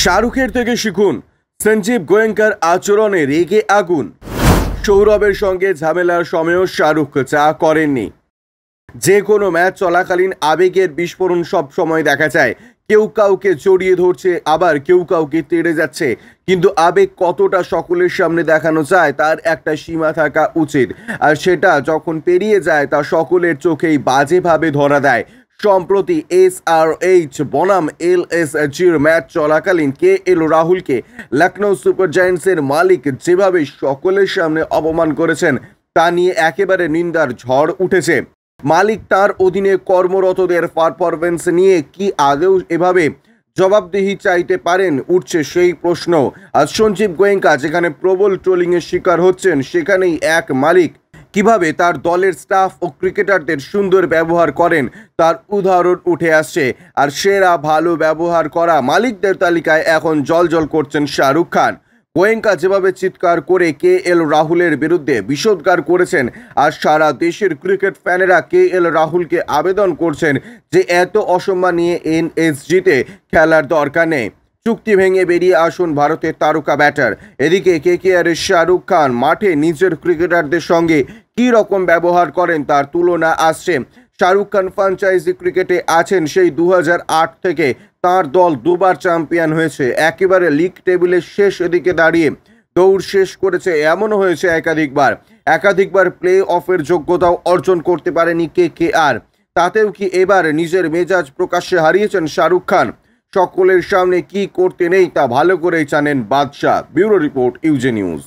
শাহরুখের থেকে শিখুন, সঞ্জীব গোয়েঙ্কার আচরণে রেগে আগুন। সৌরভের সঙ্গে ঝামেলার সময়ও শাহরুখ চা করেননি। যে কোনো ম্যাচ চলাকালীন আবেগের বিস্ফোরণ সব সময় দেখা যায়। কেউ কাউকে জড়িয়ে ধরছে, আবার কেউ কাউকে তেড়ে যাচ্ছে, কিন্তু আবেগ কতটা সকলের সামনে দেখানো যায় তার একটা সীমা থাকা উচিত, আর সেটা যখন পেরিয়ে যায় তা সকলের চোখেই বাজেভাবে ধরা দেয়। সম্প্রতি SRH বনাম LSGর ম্যাচ চলাকালীন KL রাহুলকে লখনৌ সুপার জায়ান্টসের মালিক যেভাবে সকলের সামনে অপমান করেছেন তা নিয়ে একেবারে নিন্দার ঝড় উঠেছে। মালিক তার অধীনে কর্মরতদের পারফরমেন্স নিয়ে কি আদৌ এভাবে জবাবদিহি চাইতে পারেন, উঠছে সেই প্রশ্ন। আর সঞ্জীব গোয়েঙ্কা যেখানে প্রবল ট্রোলিংয়ের শিকার হচ্ছেন, সেখানেই এক মালিক কিভাবে তার দলের স্টাফ ও ক্রিকেটারদের সুন্দর ব্যবহার করেন তার উদাহরণ উঠে আসছে। আর সেরা ভালো ব্যবহার করা মালিকদের তালিকায় এখন জলজল করছেন শাহরুখ খান। গোয়েঙ্কা যেভাবে চিৎকার করে KL রাহুলের বিরুদ্ধে বিষোদ্গার করেছেন, আর সারা দেশের ক্রিকেট ফ্যানেরা KL রাহুলকে আবেদন করছেন যে এত অসম্মান নিয়ে NSGতে খেলার দরকার নেই, চুক্তি ভেঙে বেরিয়ে আসুন ভারতের তারকা ব্যাটার। এদিকে KKRের শাহরুখ খান মাঠে নিজের ক্রিকেটারদের সঙ্গে কী রকম ব্যবহার করেন তার তুলনা আসছে। শাহরুখ খান ফ্র্যাঞ্চাইজি ক্রিকেটে আছেন সেই 2008 থেকে। তার দল দুবার চ্যাম্পিয়ন হয়েছে, একেবারে লিগ টেবিলের শেষ দিকে দাঁড়িয়ে দৌড় শেষ করেছে। এমনও হয়েছে একাধিকবার প্লে অফের যোগ্যতাও অর্জন করতে পারেনি KKR। তাতেও কি এবার নিজের মেজাজ প্রকাশ্যে হারিয়েছেন শাহরুখ খান? সকলের সামনে কি করতে নেই তা ভালো করেই জানেন Badshah. Bureau report, UJ news.